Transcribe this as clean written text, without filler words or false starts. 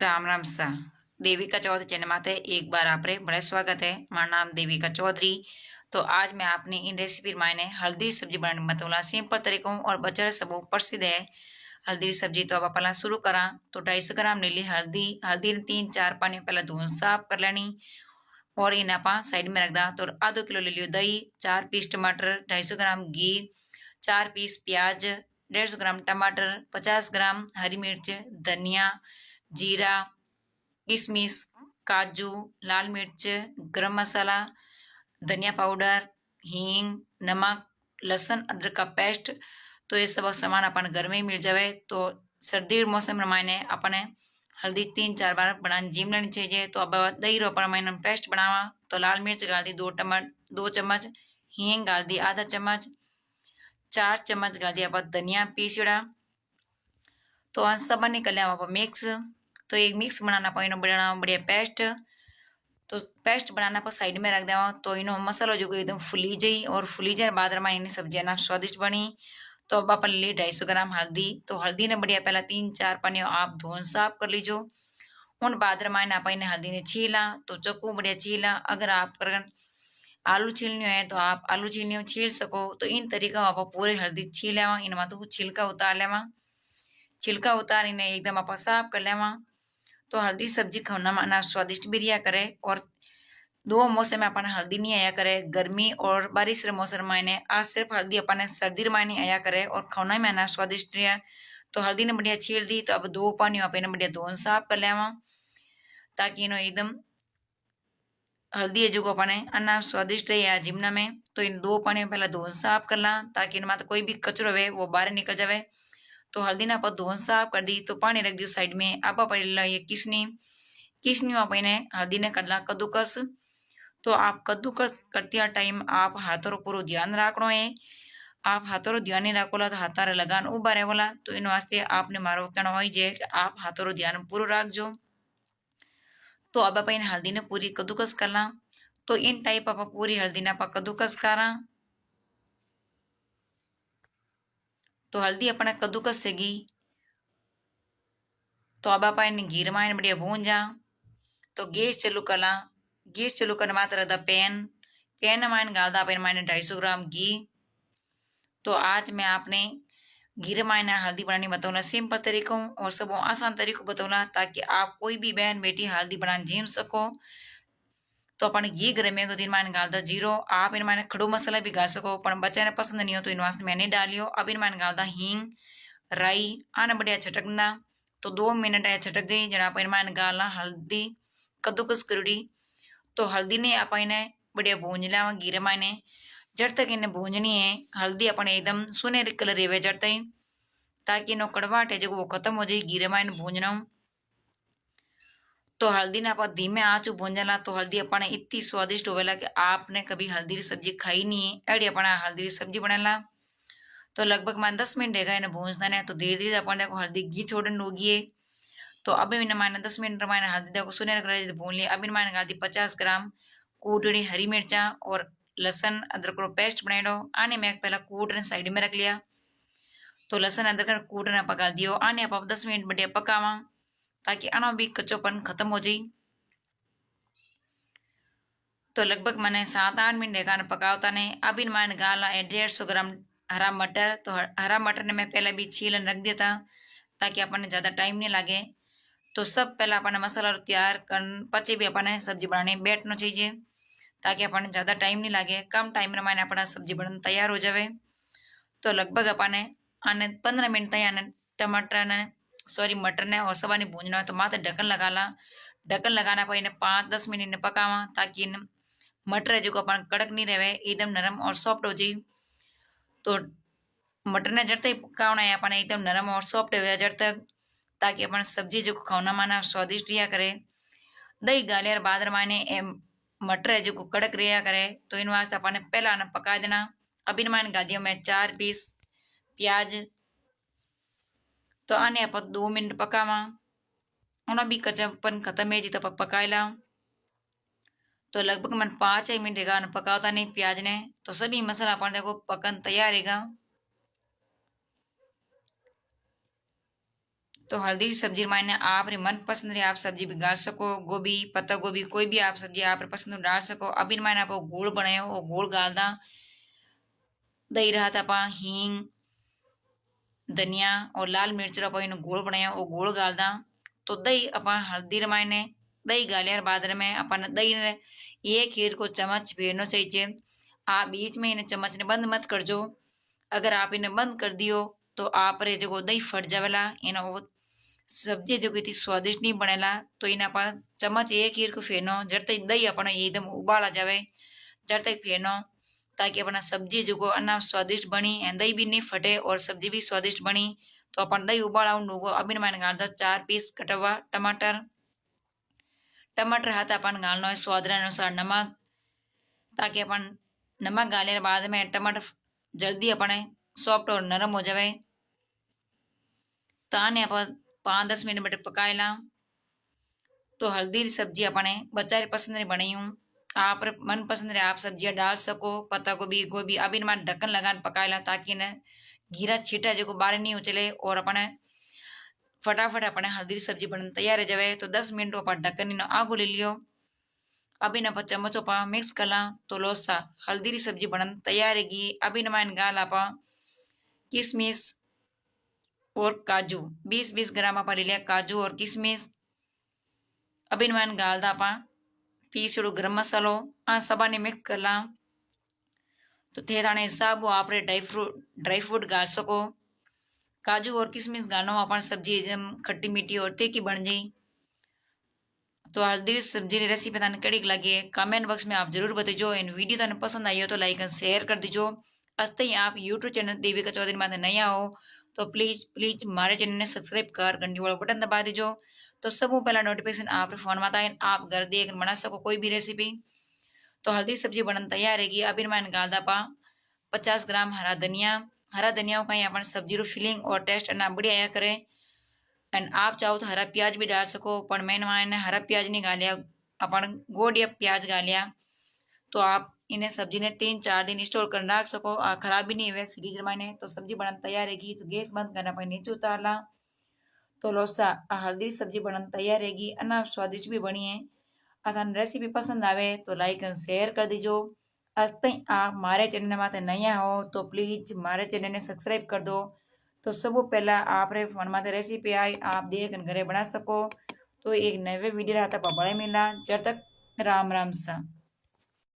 राम राम सा देविका चौधरी चैनल माते एक बार आपरे बड़ा स्वागत है। मारा नाम देविका चौधरी। तो आज मैं आपने इन रेसिपी मायने हल्दी सब्जी बनाने बताऊंगा सिंपल तरीकों और बच्चा सब प्रसिद्ध है हल्दी सब्जी। तो अब पहला शुरू करा तो 250 ग्राम ले ली हल्दी। हल्दी ने 3-4 पानी पहला धोन साफ कर लेनी और इन आप साइड में रख दा। तो आधो किलो ले लियो दही, 4 पीस टमाटर, 250 ग्राम घी, 4 पीस प्याज, 150 ग्राम टमाटर, 50 ग्राम हरी मिर्च, धनिया, जीरा, किशमिश, काजू, लाल मिर्च, गरम मसाला, धनिया पाउडर, हींग, नमक, लहसुन अदरक का पेस्ट। तो ये सब सामान अपन घर में ही मिल जावे। तो सर्दी मौसम रमायने अपने हल्दी 3-4 बार बनाने जिम लेनी चाहिए। तो अब दही रो प्रमाण पेस्ट बनावा तो लाल मिर्च डाल दी 2 चम्मच, हींग डाल दी आधा चम्मच, 4 चम्मच डाल दिया धनिया पीसड़ा। तो सब निकल लिया मिक्स। तो एक मिक्स बनाना पाइनो बनाना बढ़िया पेस्ट। तो पेस्ट बनाना पर साइड में रख देवा। तो इनो मसालो जो एकदम फुली जाई और फुली जाए बाद में इन सब्जियां ना स्वादिष्ट बनी। तो अब अपन ली 250 ग्राम हल्दी। तो हल्दी ने बढ़िया पहला 3-4 पानी आप धोन साफ कर लीजो। उन बाद में आप इन्हें हल्दी ने छीला तो चक्कू बढ़िया छीला। अगर आप कर आलू छीलनी है तो आप आलू छील सको। तो इन तरीका आप पूरे हल्दी छील लेवा। इनमें तो छिलका उतार लेवा। छिलका उतार इन्हें एकदम आप साफ कर लेवा। तो हल्दी सब्जी खाना माना स्वादिष्ट भी रिया करे। और दो मौसम में अपन हल्दी नहीं आया करे, गर्मी और बारिश रे मौसम में आज सिर्फ हल्दी अपन सर्दी में नहीं आया करे और खाना में ना स्वादिष्ट रिया। तो हल्दी ने बढ़िया छील दी। तो अब 2 पानी आप इन्हें बढ़िया धोन साफ कर लेवा ताकि इनो एकदम हल्दी है जो अपने अन्ना स्वादिष्ट रहे जिमना में। तो इन 2 पानी में पहला धोन साफ कर ला ताकि इनमें तो कोई भी कचरो है वो बाहर निकल जावे। तो हल्दी ना पर धोन साफ कर दी। तो पानी रख दियो साइड में। आप ये किसनी किसनी आप इन्हें हल्दी ने कर ला कद्दूकस। तो आप कद्दूकस करते टाइम आप हाथों रो पूरा ध्यान रखना है। आप हाथों रो ध्यान नहीं रखोला तो हाथा रे लगान उभा रहेला। तो इन वास्ते आपने मारो कहना हो जे आप हाथों रो ध्यान पूरा रखजो। तो अब आप इन हल्दी ने पूरी कद्दूकस कर ला। तो इन टाइप आप पूरी हल्दी ने आप कद्दूकस करा। तो हल्दी अपने कद्दूकस सेगी। तो अब आप इन घी में बढ़िया भून जा। तो गैस चालू करा। गैस चालू करने मात्र पैन पैन में डाल दा मैंने 250 ग्राम घी। तो आज मैं आपने घी रमायण हल्दी बनानी बताऊंगा सिंपल तरीकों और सब आसान तरीकों बताऊंगा ताकि आप कोई भी बहन बेटी हल्दी बनाने जीम सको। तो अपन घी गरमे को दिन मैंने डाल दो जीरो। आप इन मैंने खड़ू मसाला भी डाल सको पर बच्चा ने पसंद नहीं हो तो इन वास्ते मैंने डालियो। अब इन मैंने डाल दा हींग, राई आने बढ़िया छटकना। तो 2 मिनट आया छटक जाई जना आप इन मैंने डालना हल्दी कद्दूकस करुड़ी। तो हल्दी ने आप इन्हें बढ़िया भूंज लिया घी रमायने जब तक इन्हें भूंजनी है हल्दी अपने एकदम सुनहरे कलर रेवे जब तक ताकि इनो कड़वाहट है जो वो खत्म हो जाए घी रमायने भूंजना। तो हल्दी ने आप धीमे आंच भूंजला। तो हल्दी अपने इतनी स्वादिष्ट होवेला कि आपने कभी हल्दी की सब्जी खाई नहीं है एडी अपना हल्दी की सब्जी बनेला। तो लगभग मान 10 मिनट रहेगा इन्हें भूंजता ने। तो धीरे धीरे अपन देखो हल्दी घी छोड़न होगी है। तो अब इन्हें माने 10 मिनट मैंने हल्दी देखो सुनहरे कलर भून लिया। अब इन मैंने डाल दी 50 ग्राम कूटड़ी हरी मिर्चा और लहसुन अदरक रो पेस्ट बनाई लो। आने मैं पहला कूट साइड में रख लिया। तो लहसुन अदरक कूटना पका दियो। आने आप 10 मिनट बढ़िया पकावा ताकि आना भी कच्चोपन खत्म हो जाए। तो लगभग मैंने 7-8 मिनट का पकावता ने। अब इन मैंने गाला 150 ग्राम हरा मटर। तो हरा मटर ने मैं पहले भी छीलन रख दिया था ताकि अपन ज्यादा टाइम नहीं लगे। तो सब पहला अपन मसाला तैयार कर पचे भी अपन सब्जी बनाने बैठना चाहिए ताकि अपन ज्यादा टाइम नहीं लगे। कम टाइम में मैंने अपना सब्जी बनना तैयार हो जाए। तो लगभग अपन आने 15 मिनट तक आने टमाटर ने सॉरी मटर ने और सवा ने भूंजना है। तो माथे ढक्कन लगा ला। ढक्कन लगाना पर इन्हें 5-10 मिनट ने पकावा ताकि इन मटर है जो अपन कड़क नहीं रहे एकदम नरम और सॉफ्ट हो जाए। तो मटर ने जड़ तक पकावना है अपन एकदम नरम और सॉफ्ट हो जड़ तक ताकि अपन सब्जी जो खाना माना स्वादिष्ट रिया करे। दही गालियर बाद माने मटर है जो कड़क रिया करे। तो इन वास्ते अपन पहला ने पका देना। अब इन मान गा दियो मैं 4 पीस प्याज। तो आने आप 2 मिनट पकावा उन्हें भी कच्चापन खत्म है जी तब पकाएला। तो लगभग मन 5 मिनट रहेगा पकावता नहीं प्याज ने। तो सभी मसाला अपन देखो पकन तैयार रहेगा। तो हल्दी की सब्जी मायने आप मनपसंद री आप सब्जी भी डाल सको, गोभी पत्ता गोभी कोई भी आप सब्जी आप पसंद डाल सको। अभी मायने आप गुड़ बनायो वो गुड़ डाल दा, दही रहा था आप हींग धनिया और लाल मिर्च रो इन गोल बनाया वो गोल गाल दा। तो दही अपन हल्दी रमायने दही गालिया बाद में अपन दही ने एक खीर को चम्मच फेरना चाहिए। आप बीच में इन्हें चम्मच ने बंद मत कर जो। अगर आप इन्हें बंद कर दियो तो आप रे जो दही फट जावेला इन वो सब्जी जो इतनी स्वादिष्ट नहीं बनेला। तो इन्हें अपन चम्मच एक खीर को फेरनो जब तक दही अपन एकदम उबाला जावे जब तक फेरनो, ताकि अपना सब्जी जो को अन्ना स्वादिष्ट बनी एंड दही भी नहीं फटे और सब्जी भी स्वादिष्ट बनी। तो अपन दही उबाला डूगो अभी मैंने गाल दो 4 पीस कटा हुआ टमाटर। टमाटर हाथ अपन गालना है स्वाद अनुसार नमक, ताकि अपन नमक गाले बाद में टमाटर जल्दी अपने सॉफ्ट और नरम हो जाए। ताने अपन 5-10 मिनट में पकाएला। तो हल्दी सब्जी अपने बच्चा पसंद नहीं बनी हूँ। आप मन पसंद रे आप सब्जियां डाल सको, पत्ता गोभी गोभी अभी इन ढक्कन लगा पकाएला ताकि न घीरा छीटा जो बाहर नहीं उचले और अपने फटाफट अपने हल्दी सब्जी बन तैयार हो जाए। तो 10 मिनट अपन ढक्कन आगो ले लियो। अभी न चम्मचों पा मिक्स कला तो लोसा हल्दी री सब्जी बनन तैयार है। अभी न गाल आप किशमिश और काजू 20-20 ग्राम आप ले लिया काजू और किशमिश। अभी न गाल दा आप पीसड़ो गरम मसालो आ सबा ने मिक्स कर ला। तो थे थाने हिसाब आप ड्राई फ्रूट गाल सको। काजू और किशमिश गानो अपन सब्जी एकदम खट्टी मीठी और तीखी बन जाई। तो हल्दी सब्जी की रेसिपी तने कड़ी लगी है कमेंट बॉक्स में आप जरूर बताइयो। इन वीडियो तने पसंद आई हो तो लाइक एंड शेयर कर दीजिए। अस्ते ही आप यूट्यूब चैनल देविका चौधरी माथे नया हो तो प्लीज प्लीज हमारे चैनल ने सब्सक्राइब कर घंटी वाला बटन दबा दीजिए। तो सब पहला नोटिफिकेशन आप फोन में आता है आप घर देख बना सको कोई भी रेसिपी। तो हल्दी सब्जी बनन तैयार रहेगी। अभी मैंने गाल दा पा 50 ग्राम हरा धनिया का अपन सब्जी रो फीलिंग और टेस्ट ना बढ़िया आया करे। एंड आप चाहो तो हरा प्याज भी डाल सको पर मैंने हरा प्याज नहीं गालिया अपन गोड़ या प्याज गालिया। तो आप इन्हें सब्जी ने 3-4 दिन स्टोर कर रख सको खराब भी नहीं हुए फ्रीज में। तो सब्जी बनन तैयार रहेगी। तो गैस बंद करना पर नीचे उतारला। तो लोसा हल्दी सब्जी बनन तैयार रहेगी अना स्वादिष्ट भी बनी है। असान रेसिपी पसंद आवे तो लाइक एंड शेयर कर दीजो। आज तक आप हमारे चैनल में नया हो तो प्लीज हमारे चैनल ने सब्सक्राइब कर दो। तो सब पहला आप रे फोन में रेसिपी आई आप देख घरे बना सको। तो एक नवे वीडियो रहता बड़े मिला जब तक राम राम सा।